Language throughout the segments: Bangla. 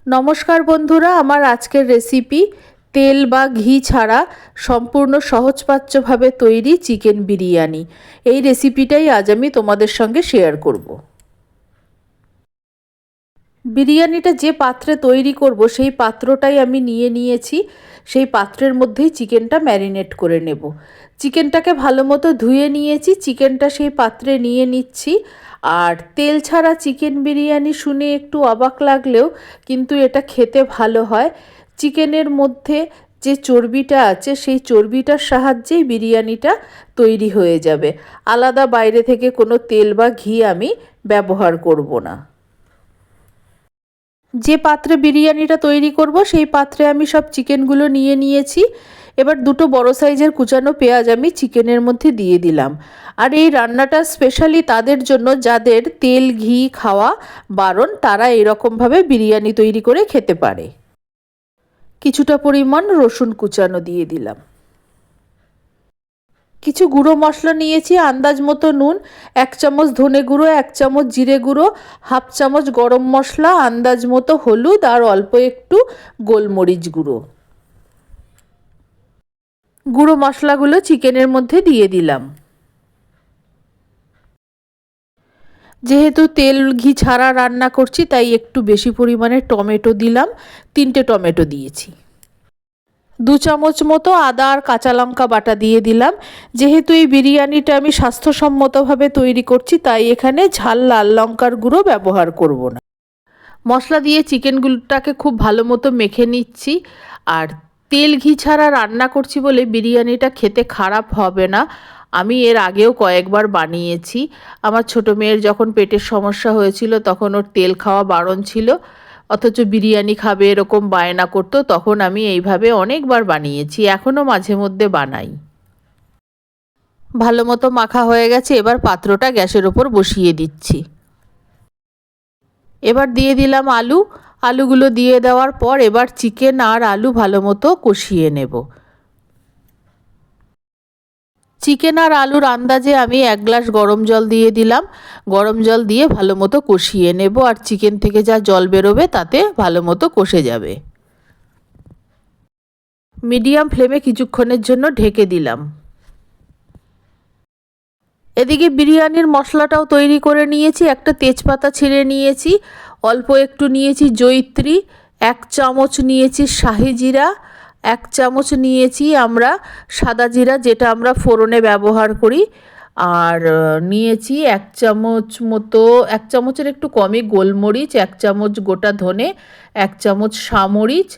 নমস্কার বন্ধুরা, আমার আজকের রেসিপি তেল বা ঘি ছাড়া সম্পূর্ণ সহজপাচ্যভাবে তৈরি চিকেন বিরিয়ানি। এই রেসিপিটাই আজ আমি তোমাদের সঙ্গে শেয়ার করব। বিরিয়ানিটা যে পাত্রে তৈরি করব সেই পাত্রটাই আমি নিয়েছি। সেই পাত্রের মধ্যেই চিকেনটা ম্যারিনেট করে নেব। চিকেনটাকে ভালো মতো ধুয়ে নিয়েছি, চিকেনটা সেই পাত্রে নিয়ে নিচ্ছি। আর তেল ছাড়া চিকেন বিরিয়ানি শুনে একটু অবাক লাগলেও কিন্তু এটা খেতে ভালো হয়। চিকেনের মধ্যে যে চর্বিটা আছে সেই চর্বিটার সাহায্যেই বিরিয়ানিটা তৈরি হয়ে যাবে। আলাদা বাইরে থেকে কোনো তেল বা ঘি আমি ব্যবহার করব না। যে পাত্রে বিরিয়ানিটা তৈরি করব সেই পাত্রে আমি সব চিকেনগুলো নিয়ে নিয়েছি। এবার দুটো বড় সাইজের কুচানো পেঁয়াজ আমি চিকেনের মধ্যে দিয়ে দিলাম। আর এই রান্নাটা স্পেশালি তাদের জন্য যাদের তেল ঘি খাওয়া বারণ, তারা এরকমভাবে বিরিয়ানি তৈরি করে খেতে পারে। কিছুটা পরিমাণ রসুন কুচানো দিয়ে দিলাম। কিছু গুঁড়ো মশলা নিয়েছি, আন্দাজ মতো নুন, 1 চামচ ধনে গুঁড়ো, 1 চামচ জিরে গুঁড়ো, 1/2 চামচ গরম মশলা, আন্দাজ মতো হলুদ আর অল্প একটু গোলমরিচ গুঁড়ো। গুঁড়ো মশলাগুলো চিকেনের মধ্যে দিয়ে দিলাম। যেহেতু তেল ঘি ছাড়া রান্না করছি তাই একটু বেশি পরিমাণে টমেটো দিলাম, 3টে টমেটো দিয়েছি। 2 চামচ মতো আদা আর কাঁচা লঙ্কা বাটা দিয়ে দিলাম। যেহেতু এই বিরিয়ানিটা আমি স্বাস্থ্যসম্মতভাবে তৈরি করছি তাই এখানে ঝাল লাল লঙ্কার গুঁড়ো ব্যবহার করব না। মশলা দিয়ে চিকেনগুলোটাকে খুব ভালো মতো মেখে নিচ্ছি। আর তেল ঘি ছাড়া রান্না করছি বলে বিরিয়ানিটা খেতে খারাপ হবে না। আমি এর আগেও কয়েকবার বানিয়েছি। আমার ছোটো মেয়ের যখন পেটের সমস্যা হয়েছিল তখন ওর তেল খাওয়া বারণ ছিল, অথচ বিরিয়ানি খাবে এরকম বায়না করতো, তখন আমি এইভাবে অনেকবার বানিয়েছি, এখনও মাঝে মধ্যে বানাই। ভালো মতো মাখা হয়ে গেছে, এবার পাত্রটা গ্যাসের ওপর বসিয়ে দিচ্ছি। এবার দিয়ে দিলাম আলুগুলো দিয়ে দেওয়ার পর এবার চিকেন আর আলু ভালো মতো কষিয়ে নেব। চিকেন আর আলুর আন্দাজে আমি 1 গ্লাস গরম জল দিয়ে দিলাম। গরম জল দিয়ে ভালো মতো কষিয়ে নেব, আর চিকেন থেকে যা জল বেরোবে তাতে ভালো মতো কষে যাবে। মিডিয়াম ফ্লেমে কিছুক্ষণের জন্য ঢেকে দিলাম। এদিকে বিরিয়ানির মশলাটাও তৈরি করে নিয়েছি। একটা তেজপাতা ছিঁড়ে নিয়েছি, অল্প একটু নিয়েছি জয়িত্রী, 1 চামচ নিয়েছি শাহি জিরা, 1 চামচ নিয়েছি আমরা সাদা জিরা যেটা আমরা ফোড়নে ব্যবহার করি, আর নিয়েছি 1 চামচ মতো, 1 চামচের একটু কমই গোলমরিচ, 1 চামচ গোটা ধনে, 1 চামচ সামরিচ,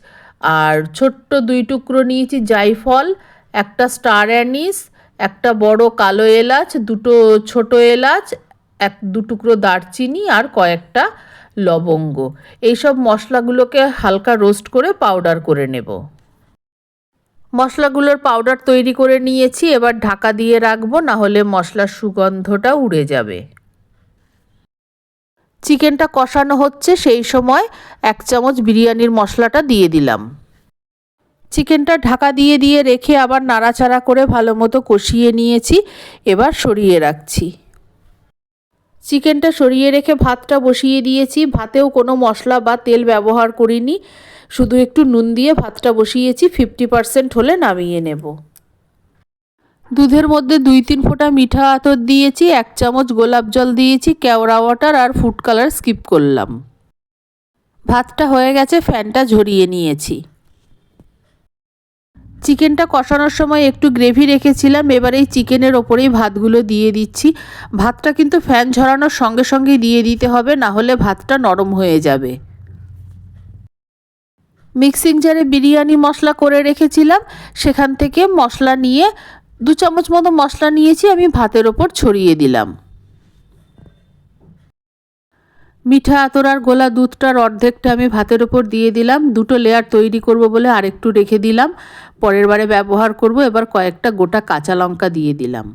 আর ছোট্ট 2 টুকরো নিয়েছি জায়ফল, একটা স্টার অ্যানিস, একটা বড় কালো এলাচ, 2টো ছোটো এলাচ, 1-2 টুকরো দারচিনি আর কয়েকটা লবঙ্গ। এইসব মশলাগুলোকে হালকা রোস্ট করে পাউডার করে নেব। মশলাগুলোর পাউডার তৈরি করে নিয়েছি, এবার ঢাকা দিয়ে রাখবো, না হলে মশলার সুগন্ধটা উড়ে যাবে। চিকেনটা কষানো হচ্ছে, সেই সময় 1 চামচ বিরিয়ানির মশলাটা দিয়ে দিলাম। চিকেনটা ঢাকা দিয়ে রেখে আবার নাড়াচাড়া করে ভালো মতো কষিয়ে নিয়েছি। এবার সরিয়ে রাখছি। চিকেনটা সরিয়ে রেখে ভাতটা বসিয়ে দিয়েছি। ভাতেও কোনো মশলা বা তেল ব্যবহার করিনি, শুধু একটু নুন দিয়ে ভাতটা বসিয়েছি। 50% হলে নামিয়ে নেব। দুধের মধ্যে 2-3 ফোঁটা মিঠা আতর দিয়েছি, 1 চামচ গোলাপ জল দিয়েছি, কেওড়া ওয়াটার আর ফুড কালার স্কিপ করলাম। ভাতটা হয়ে গেছে, ফ্যানটা ঝরিয়ে নিয়েছি। চিকেনটা কষানোর সময় একটু গ্রেভি রেখেছিলাম, এবার এই চিকেনের ওপরেই ভাতগুলো দিয়ে দিচ্ছি। ভাতটা কিন্তু ফ্যান ঝরানোর সঙ্গে সঙ্গেই দিয়ে দিতে হবে, না হলে ভাতটা নরম হয়ে যাবে। মিক্সিং জারে বিরিয়ানি মশলা করে রেখেছিলাম, সেখান থেকে মশলা নিয়ে 2 চামচ মতো মশলা নিয়েছি, আমি ভাতের ওপর ছড়িয়ে দিলাম। মিঠা আতর আর গোলা দুধটার অর্ধেকটা আমি ভাতের ওপর দিয়ে দিলাম। 2টো লেয়ার তৈরি করব বলে আরেকটু রেখে দিলাম, পরের বারে ব্যবহার করব। এবার কয়েকটা গোটা কাঁচা লঙ্কা দিয়ে দিলাম।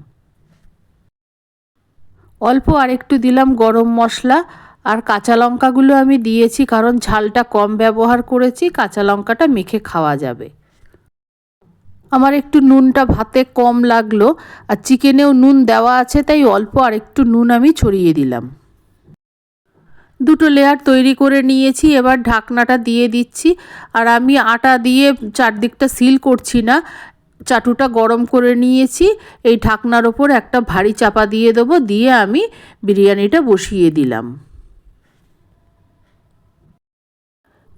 অল্প আরেকটু দিলাম গরম মশলা, আর কাঁচা লঙ্কাগুলো আমি দিয়েছি কারণ ঝালটা কম ব্যবহার করেছি, কাঁচা লঙ্কাটা মেখে খাওয়া যাবে। আমার একটু নুনটা ভাতে কম লাগলো, আর চিকেনেও নুন দেওয়া আছে তাই অল্প আরেকটু নুন আমি ছড়িয়ে দিলাম। দুটো লেয়ার তৈরি করে নিয়েছি, এবার ঢাকনাটা দিয়ে দিচ্ছি। আর আমি আটা দিয়ে চারদিকটা সিল করছি না, চাটুটা গরম করে নিয়েছি, এই ঢাকনার ওপর একটা ভারী চাপা দিয়ে দেবো, দিয়ে আমি বিরিয়ানিটা বসিয়ে দিলাম।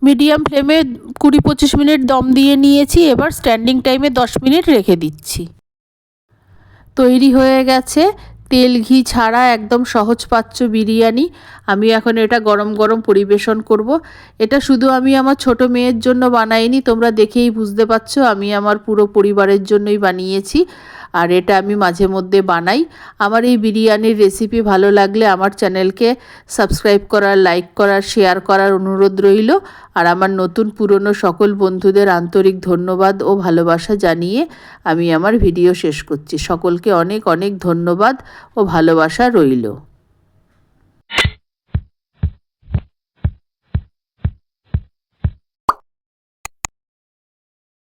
মিডিয়াম ফ্লেমে 20-25 মিনিট দম দিয়ে নিয়েছি, এবার স্ট্যান্ডিং টাইমে 10 মিনিট রেখে দিচ্ছি। তৈরি হয়ে গেছে তেল ঘি ছাড়া একদম সহজপাচ্য বিরিয়ানি। আমি এখন এটা গরম গরম পরিবেশন করব। এটা শুধু আমি আমার ছোট মেয়ের জন্য বানাইনি, তোমরা দেখেই বুঝতে পারছো আমি আমার পুরো পরিবারের জন্যই বানিয়েছি। আর এটা আমি মাঝে মধ্যে বানাই। আমার এই বিরিয়ানির রেসিপি ভালো লাগলে আমার চ্যানেলকে সাবস্ক্রাইব করার, লাইক করার, শেয়ার করার অনুরোধ রইল। আর আমার নতুন পুরনো সকল বন্ধুদের আন্তরিক ধন্যবাদ ও ভালোবাসা জানিয়ে আমি আমার ভিডিও শেষ করছি। সকলকে অনেক অনেক ধন্যবাদ ও ভালোবাসা রইল।